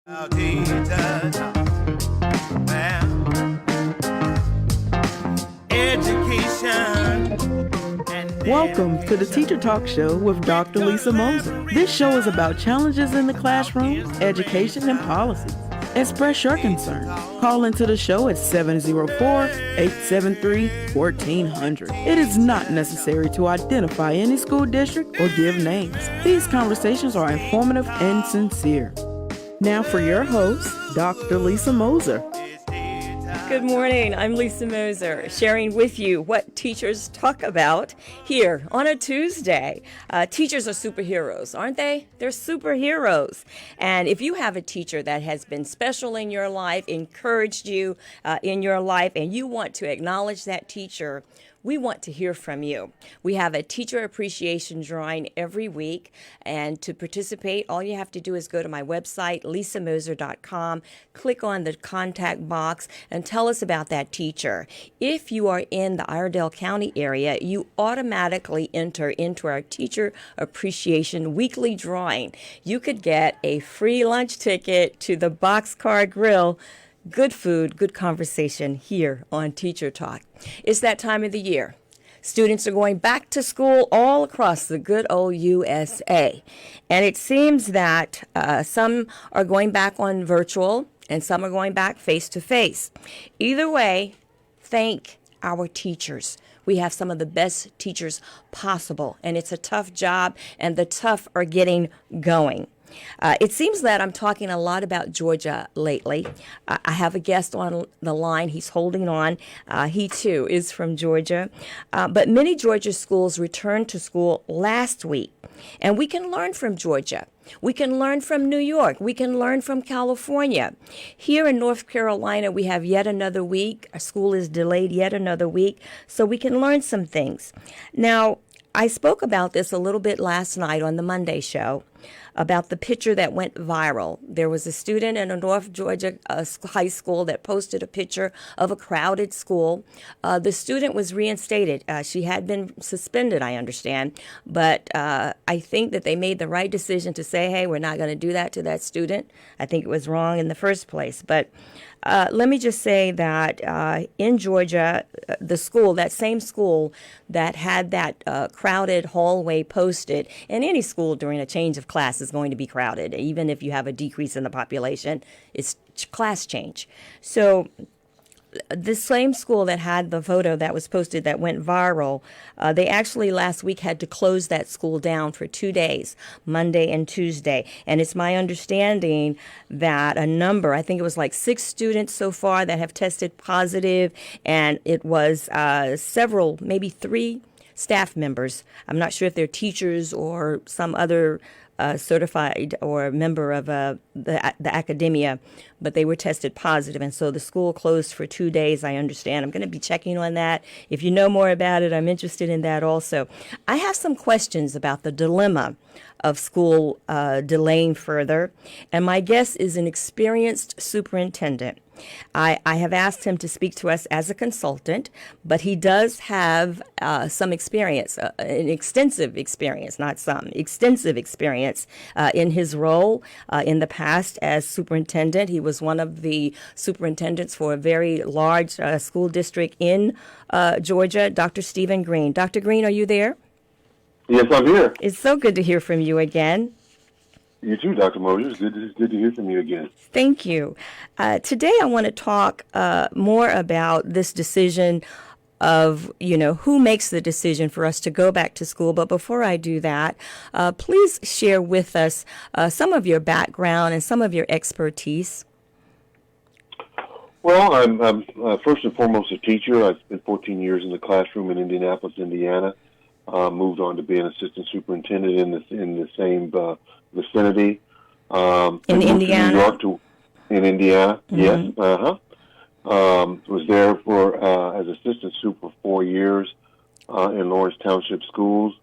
Welcome to the Teacher Talk Show with Dr. Lisa Mozer. This show is about challenges in the classroom, education, and policies. Express your concern. Call into the show at 704-873-1400. It is not necessary to identify any school district or give names. These conversations are informative and sincere. Now for your host, Dr. Lisa Mozer. Good morning. I'm Lisa Mozer, sharing with you what teachers talk about here on a Tuesday. Teachers are superheroes, aren't they? They're superheroes. And if you have a teacher that has been special in your life, encouraged you in your life, and you want to acknowledge that teacher, we want to hear from you. We have a teacher appreciation drawing every week, and to participate, all you have to do is go to my website, lisamozer.com, click on the contact box, and tell us about that teacher. If you are in the Iredell County area, you automatically enter into our teacher appreciation weekly drawing. You could get a free lunch ticket to the Boxcar Grill. Good food, good conversation here on Teacher Talk. It's that time of the year. Students are going back to school all across the good old USA. And it seems that some are going back on virtual and some are going back face-to-face. Either way, thank our teachers. We have some of the best teachers possible, and it's a tough job, and the tough are getting going. It seems that I'm talking a lot about Georgia lately. I have a guest on the line. He's holding on. He, too, is from Georgia. But many Georgia schools returned to school last week, and we can learn from Georgia. We can learn from New York. We can learn from California. Here in North Carolina, we have yet another week. Our school is delayed yet another week, so we can learn some things. Now, I spoke about this a little bit last night on the Monday show, about the picture that went viral. There was a student in a North Georgia high school that posted a picture of a crowded school. The student was reinstated. She had been suspended, I understand, but I think that they made the right decision to say, hey, we're not going to do that to that student. I think it was wrong in the first place. But let me just say that in Georgia, the school, that same school that had that crowded hallway posted, and any school during a change of class is going to be crowded. Even if you have a decrease in the population, it's class change. So the same school that had the photo that was posted that went viral, they actually last week had to close that school down for 2 days, Monday and Tuesday. And it's my understanding that a number, I think it was like 6 students so far that have tested positive, and it was several, maybe 3 staff members. I'm not sure if they're teachers or some other certified or member of the academia, but they were tested positive, and so the school closed for 2 days, I understand. I'm going to be checking on that. If you know more about it, I'm interested in that also. I have some questions about the dilemma of school delaying further, and my guest is an experienced superintendent. I have asked him to speak to us as a consultant, but he does have some experience, an extensive experience, not some, extensive experience in his role in the past as superintendent. He was one of the superintendents for a very large school district in Georgia, Dr. Stephen Green. Dr. Green, are you there? Yes, I'm here. It's so good to hear from you again. You too, Dr. Mozer. It's good to hear from you again. Thank you. Today I want to talk more about this decision of, who makes the decision for us to go back to school. But before I do that, please share with us some of your background and some of your expertise. Well, I'm first and foremost a teacher. I spent 14 years in the classroom in Indianapolis, Indiana. Moved on to be an assistant superintendent in the same vicinity. In Indiana? New York in Indiana, mm-hmm. Yes. Was there for as assistant super for 4 years in Lawrence Township Schools.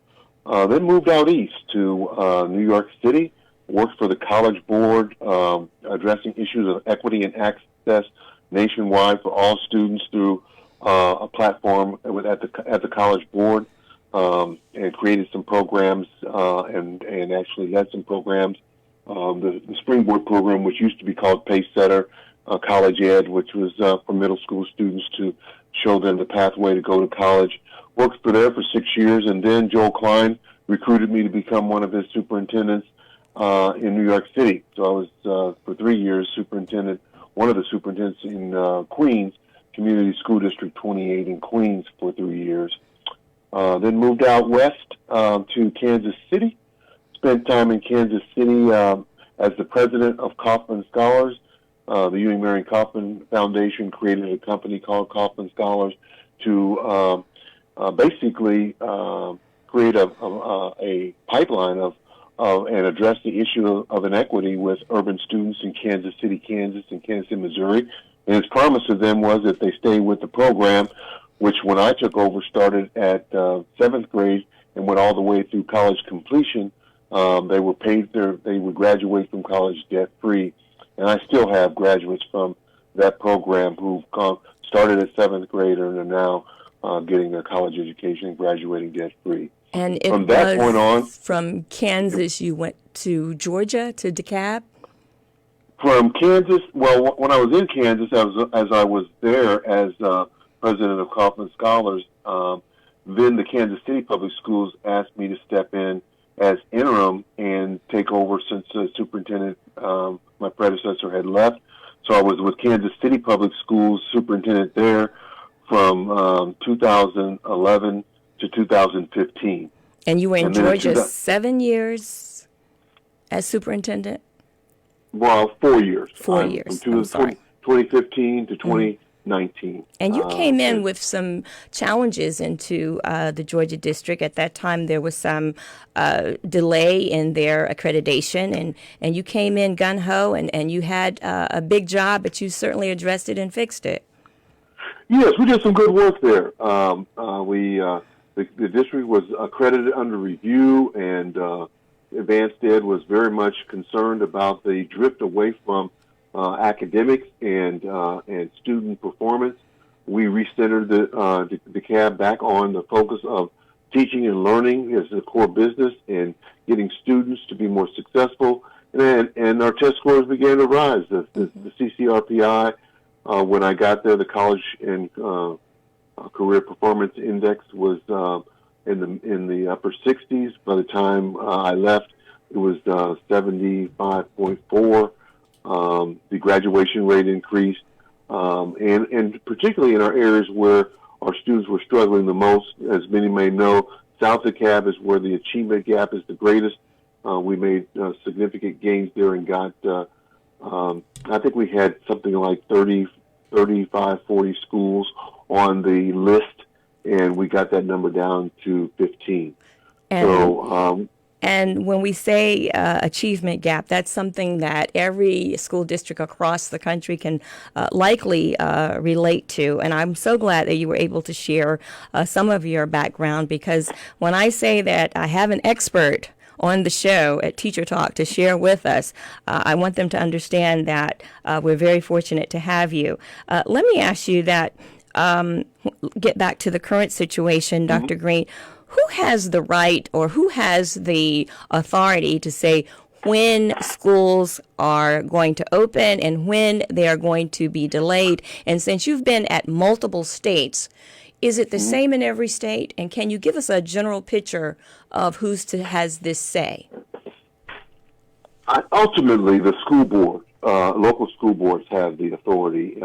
Then moved out east to New York City. Worked for the College Board, addressing issues of equity and access nationwide for all students through a platform at the College Board. And created some programs and actually led some programs the Springboard program, which used to be called Pace Setter, College Ed, which was for middle school students to show them the pathway to go to college. Worked for there for 6 years, and then Joel Klein recruited me to become one of his superintendents in New York City. So I was, for 3 years, one of the superintendents in Queens, Community School District 28 in Queens for 3 years. Then moved out west to Kansas City. Spent time in Kansas City as the president of Kauffman Scholars. The Ewing Marion Kauffman Foundation created a company called Kauffman Scholars to basically create a pipeline of and address the issue of inequity with urban students in Kansas City, Kansas, and Kansas City, Missouri. And his promise to them was that they stay with the program, which when I took over started at 7th grade and went all the way through college completion. They would graduate from college debt-free. And I still have graduates from that program who've started at 7th grade and are now getting their college education and graduating debt-free. And it from that point on, from Kansas, you went to Georgia, to DeKalb? From Kansas, well, when I was in Kansas, as I was there as president of Kauffman Scholars, then the Kansas City Public Schools asked me to step in as interim and take over since the superintendent, my predecessor, had left. So I was with Kansas City Public Schools superintendent there from 2011 to 2015. And you were in Georgia 7 years as superintendent? Well, 4 years. 4 years. From 2015 to 2019. And you came in with some challenges into the Georgia district. At that time, there was some delay in their accreditation, and you came in gung-ho, and you had a big job, but you certainly addressed it and fixed it. Yes, we did some good work there. The district was accredited under review, and Advanced Ed was very much concerned about the drift away from academics and student performance. We recentered the CAB back on the focus of teaching and learning as the core business and getting students to be more successful. And our test scores began to rise. The CCRPI, when I got there, the College and Career Performance Index was in the upper 60s. By the time I left, it was 75.4. The graduation rate increased, and particularly in our areas where our students were struggling the most. As many may know, South of CAB is where the achievement gap is the greatest. We made significant gains there and got, I think we had something like 30, 35, 40 schools on the list, and we got that number down to 15. And when we say achievement gap, that's something that every school district across the country can likely relate to. And I'm so glad that you were able to share some of your background, because when I say that I have an expert on the show at Teacher Talk to share with us, I want them to understand that we're very fortunate to have you. Let me ask you that, get back to the current situation, Dr. Green. Who has the right or who has the authority to say when schools are going to open and when they are going to be delayed? And since you've been at multiple states, is it the same in every state? And can you give us a general picture of has this say? Ultimately, the school board, local school boards have the authority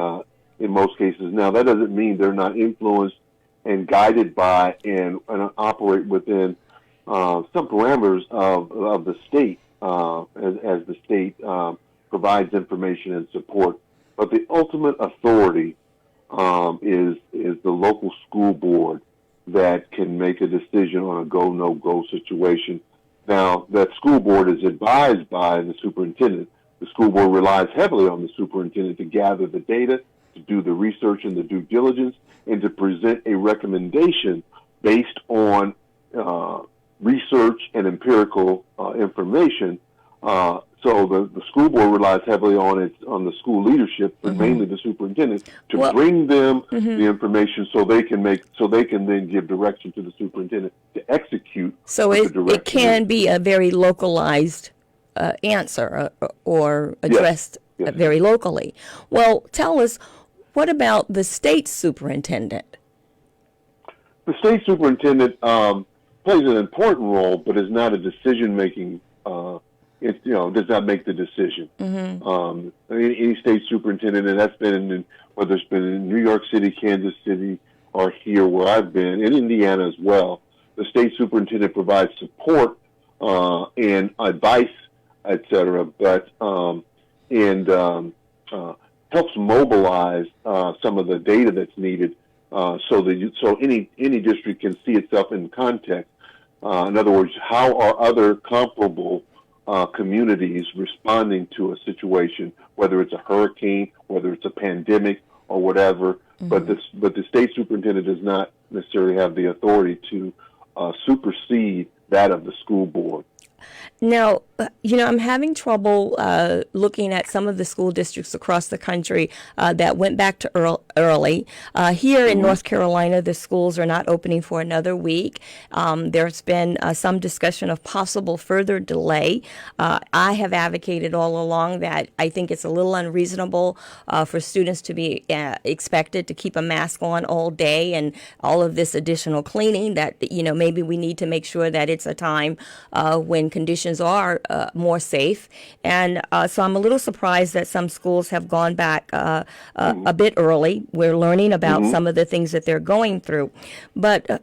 in most cases. Now, that doesn't mean they're not influenced and guided by and operate within some parameters of the state as the state provides information and support. But the ultimate authority is the local school board that can make a decision on a go, no-go situation. Now, that school board is advised by the superintendent. The school board relies heavily on the superintendent to gather the data, to do the research and the due diligence, and to present a recommendation based on research and empirical information. So the school board relies heavily on the school leadership, but mainly the superintendent, to bring them the information so they can then give direction to the superintendent to execute. So it can be a very localized answer or addressed Yes. very locally. Well, tell us, what about the state superintendent? The state superintendent plays an important role, but is not a decision-making. It does not make the decision. Any state superintendent, and that's been whether it's been in New York City, Kansas City, or here where I've been, in Indiana as well. The state superintendent provides support and advice, etc., but helps mobilize some of the data that's needed so any district can see itself in context. In other words, how are other comparable communities responding to a situation, whether it's a hurricane, whether it's a pandemic, or whatever. But the state superintendent does not necessarily have the authority to supersede that of the school board. Now, I'm having trouble looking at some of the school districts across the country that went back to early. Here in North Carolina, the schools are not opening for another week. There's been some discussion of possible further delay. I have advocated all along that I think it's a little unreasonable for students to be expected to keep a mask on all day and all of this additional cleaning that, maybe we need to make sure that it's a time when conditions are more safe. And so I'm a little surprised that some schools have gone back a bit early. We're learning about some of the things that they're going through. But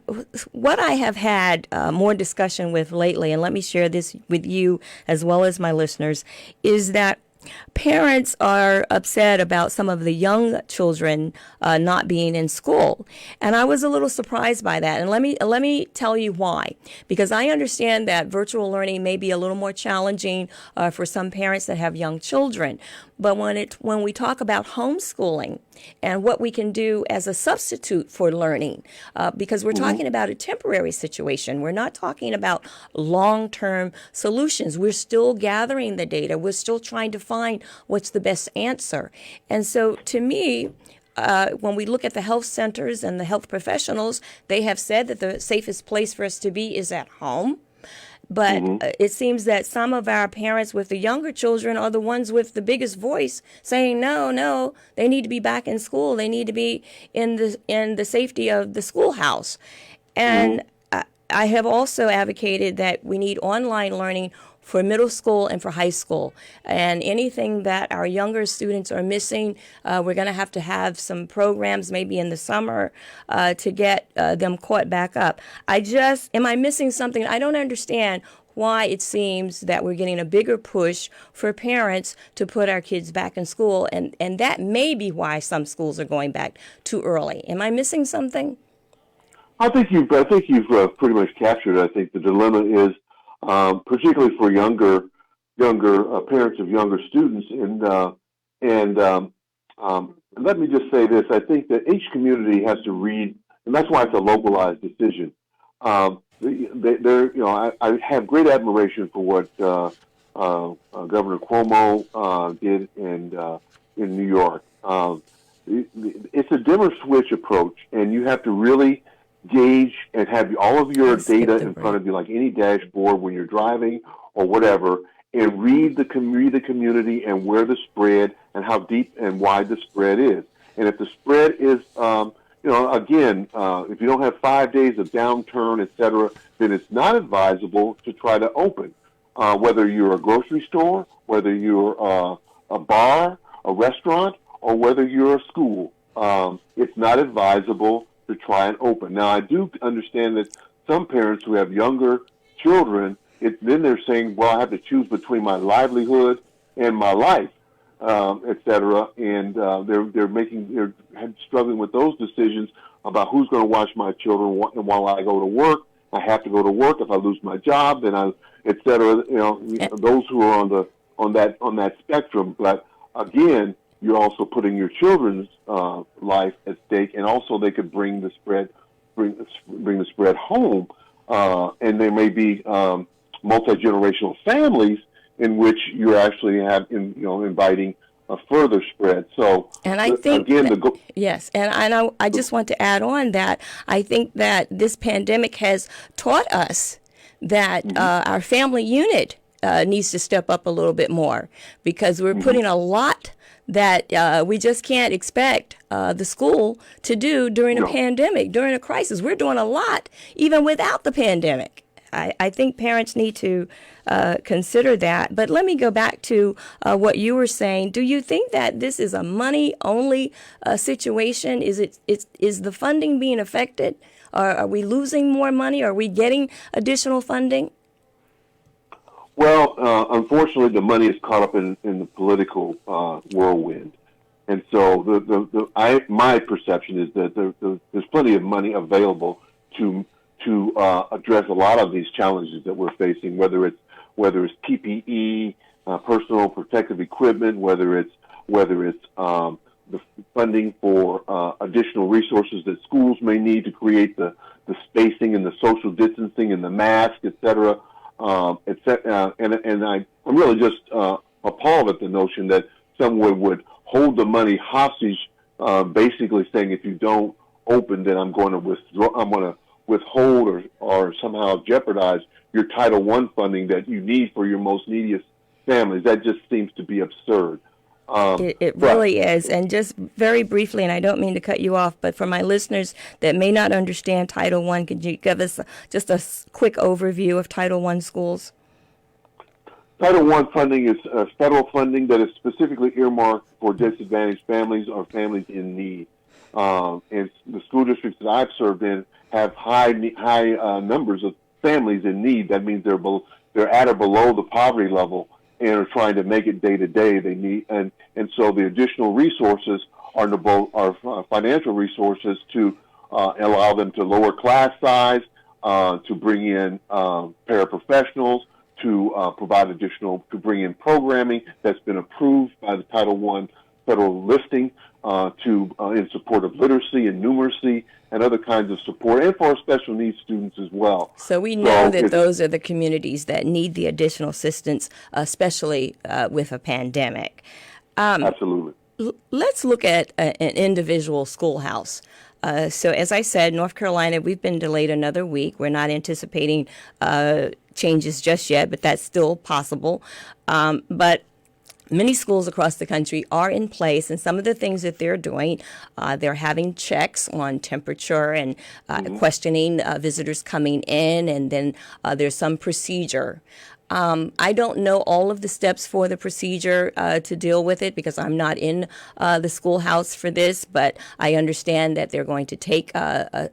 what I have had more discussion with lately, and let me share this with you as well as my listeners, is that parents are upset about some of the young children not being in school, and I was a little surprised by that. And let me tell you why. Because I understand that virtual learning may be a little more challenging for some parents that have young children. But when we talk about homeschooling and what we can do as a substitute for learning, because we're talking about a temporary situation, we're not talking about long-term solutions. We're still gathering the data. We're still trying to find what's the best answer. And so to me, when we look at the health centers and the health professionals, they have said that the safest place for us to be is at home. But it seems that some of our parents with the younger children are the ones with the biggest voice saying, no, they need to be back in school. They need to be in the safety of the schoolhouse. And I have also advocated that we need online learning for middle school and for high school. And anything that our younger students are missing, we're going to have some programs maybe in the summer to get them caught back up. Am I missing something? I don't understand why it seems that we're getting a bigger push for parents to put our kids back in school. And that may be why some schools are going back too early. Am I missing something? I think you've pretty much captured it. I think the dilemma is, particularly for younger parents of younger students, and let me just say this: I think that each community has to read, and that's why it's a localized decision. I have great admiration for what Governor Cuomo did in New York. It's a dimmer switch approach, and you have to really gauge and have all of your data in front of you, like any dashboard when you're driving or whatever, and read the community and where the spread and how deep and wide the spread is. And if the spread is, if you don't have 5 days of downturn, et cetera, then it's not advisable to try to open. Whether you're a grocery store, whether you're a bar, a restaurant, or whether you're a school, it's not advisable to try and open. Now, I do understand that some parents who have younger children, then they're saying, well, I have to choose between my livelihood and my life, et cetera, and they're struggling with those decisions about who's going to watch my children while I go to work. I have to go to work. If I lose my job, then et cetera. Those who are on that spectrum. But again, you're also putting your children's life at stake, and also they could bring the spread home, and there may be multi-generational families in which you actually inviting a further spread. So, and I think yes, and I just want to add on that I think that this pandemic has taught us that our family unit needs to step up a little bit more, because we're putting a lot that we just can't expect the school to do during a pandemic, during a crisis. We're doing a lot even without the pandemic. I think parents need to consider that. But let me go back to what you were saying. Do you think that this is a money-only situation? Is the funding being affected? Are we losing more money? Are we getting additional funding? Well, unfortunately, the money is caught up in the political whirlwind, and so my perception is that there's plenty of money available to address a lot of these challenges that we're facing, whether it's PPE, personal protective equipment, whether it's the funding for additional resources that schools may need to create the spacing and the social distancing and the mask, et cetera. And I'm really just appalled at the notion that someone would hold the money hostage, basically saying, if you don't open, then I'm going to withhold or somehow jeopardize your Title I funding that you need for your most neediest families. That just seems to be absurd. It really is. And just very briefly, and I don't mean to cut you off, but for my listeners that may not understand Title I, could you give us just a quick overview of Title I schools? Title I funding is federal funding that is specifically earmarked for disadvantaged families or families in need. And the school districts that I've served in have high numbers of families in need. That means they're at or below the poverty level and are trying to make it day to day. They need, and so the additional resources are financial resources to allow them to lower class size, to bring in paraprofessionals, to bring in programming that's been approved by the Title I federal listing, in support of literacy and numeracy and other kinds of support, and for our special needs students as well. So we know that those are the communities that need the additional assistance, especially with a pandemic. Absolutely. Let's look at an individual schoolhouse. So as I said, North Carolina, we've been delayed another week. We're not anticipating changes just yet, but that's still possible. But many schools across the country are in place, and some of the things that they're doing, they're having checks on temperature and questioning visitors coming in, and then there's some procedure. I don't know all of the steps for the procedure to deal with it, because I'm not in the schoolhouse for this, but I understand that they're going to take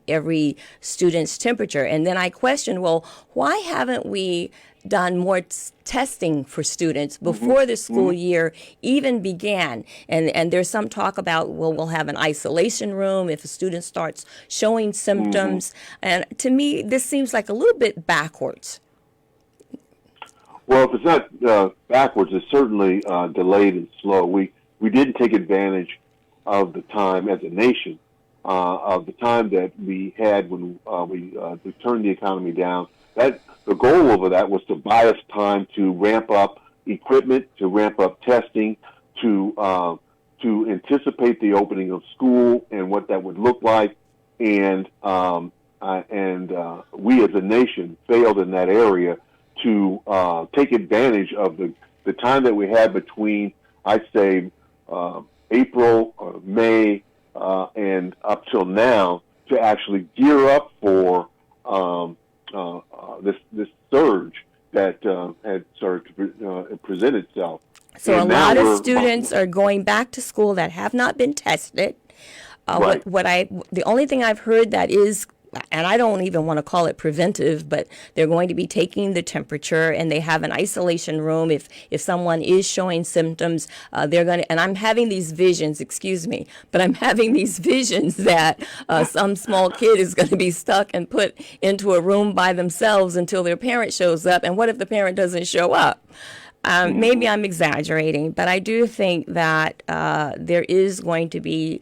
every student's temperature. And then I question, well, why haven't we done more testing for students before the school year even began? And there's some talk about, well, we'll have an isolation room if a student starts showing symptoms. And to me, this seems like a little bit backwards. Well, if it's not backwards, it's certainly delayed and slow. We didn't take advantage of the time as a nation, of the time that we had when we turned the economy down. The goal of that was to buy us time to ramp up equipment, to ramp up testing, to anticipate the opening of school and what that would look like. And we as a nation failed in that area to take advantage of the time that we had between, I'd say, April or May and up till now, to actually gear up for this surge that had started to present itself. So a lot of students are going back to school that have not been tested. Right. The only thing I've heard that is, and I don't even want to call it preventive, but they're going to be taking the temperature, and they have an isolation room. If someone is showing symptoms, they're going to, and I'm having these visions, excuse me, but I'm having these visions that some small kid is going to be stuck and put into a room by themselves until their parent shows up. And what if the parent doesn't show up? Maybe I'm exaggerating, but I do think that there is going to be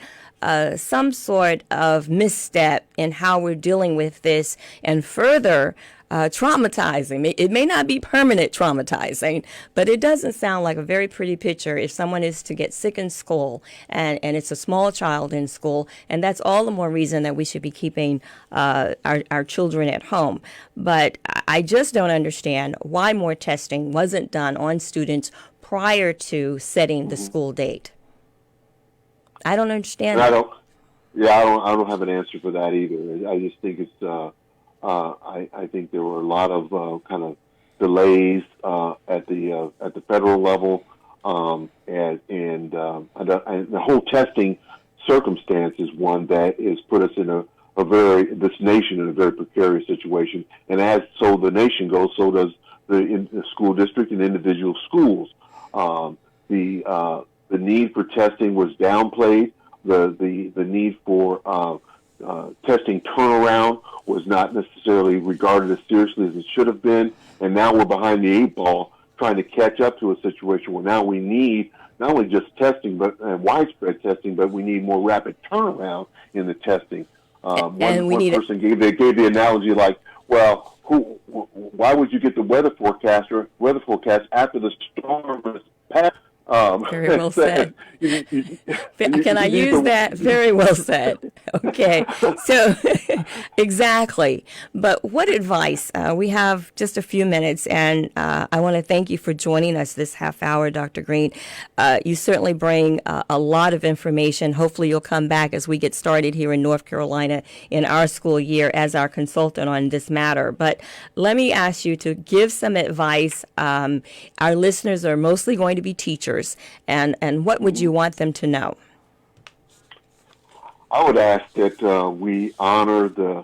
some sort of misstep in how we're dealing with this. And further, traumatizing. It may not be permanent traumatizing, but it doesn't sound like a very pretty picture if someone is to get sick in school and it's a small child in school, and that's all the more reason that we should be keeping our children at home. But I just don't understand why more testing wasn't done on students prior to setting the school date. I don't understand. I don't have an answer for that either. I just think it's. I think there were a lot of kind of delays at the federal level, and the whole testing circumstance is one that has put us in this nation in a very precarious situation. And as so the nation goes, so does the school district and individual schools. The need for testing was downplayed. The need for testing turnaround was not necessarily regarded as seriously as it should have been, and now we're behind the eight ball trying to catch up to a situation where now we need not only just testing, but widespread testing, but we need more rapid turnaround in the testing. One person gave the analogy like, well, why would you get the weather forecast after the storm has passed? Very well said. Can I use that? Very well said. Okay. So, exactly. But what advice? We have just a few minutes, and I want to thank you for joining us this half hour, Dr. Green. You certainly bring a lot of information. Hopefully, you'll come back as we get started here in North Carolina in our school year as our consultant on this matter. But let me ask you to give some advice. Our listeners are mostly going to be teachers. And what would you want them to know? I would ask that we honor the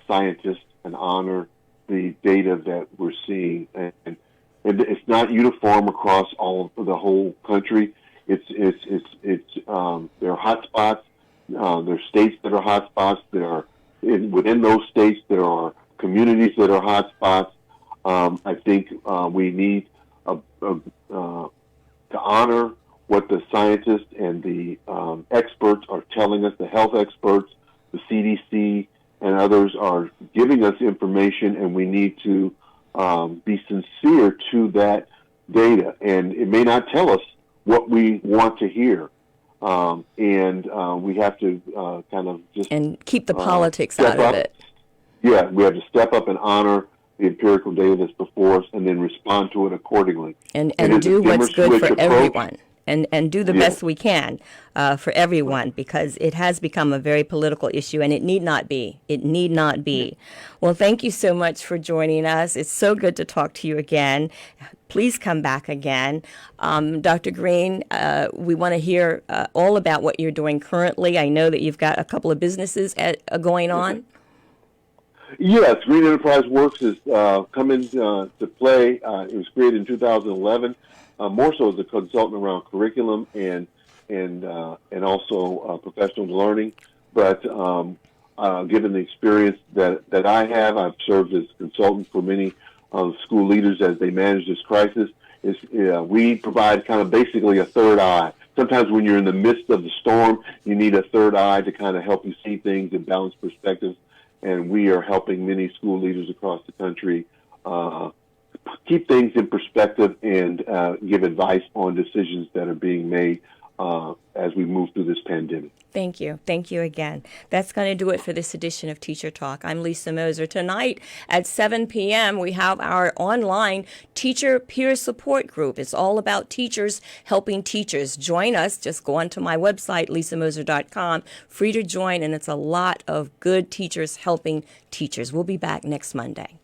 scientists and honor the data that we're seeing, and it's not uniform across the whole country. There are hotspots. There are states that are hotspots. Within those states there are communities that are hotspots. I think we need to honor what the scientists and the experts are telling us, the health experts, the CDC, and others are giving us information, and we need to be sincere to that data. And it may not tell us what we want to hear, and we have to kind of just... And keep the politics out of it. Yeah, we have to step up and honor the empirical data that's before us, and then respond to it accordingly. And do what's good for everyone. And do the best we can for everyone, because it has become a very political issue, and it need not be. It need not be. Well, thank you so much for joining us. It's so good to talk to you again. Please come back again. Dr. Green, we want to hear all about what you're doing currently. I know that you've got a couple of businesses going on. Yes, Green Enterprise Works is coming to play. It was created in 2011, more so as a consultant around curriculum and also professional learning. But given the experience that I have, I've served as a consultant for many school leaders as they manage this crisis. We provide kind of basically a third eye. Sometimes when you're in the midst of the storm, you need a third eye to kind of help you see things and balance perspectives. And we are helping many school leaders across the country keep things in perspective and give advice on decisions that are being made as we move through this pandemic. Thank you. Thank you again. That's going to do it for this edition of Teacher Talk. I'm Lisa Mozer. Tonight at 7 p.m., we have our online teacher peer support group. It's all about teachers helping teachers. Join us. Just go onto my website, lisamozer.com. Free to join, and it's a lot of good teachers helping teachers. We'll be back next Monday.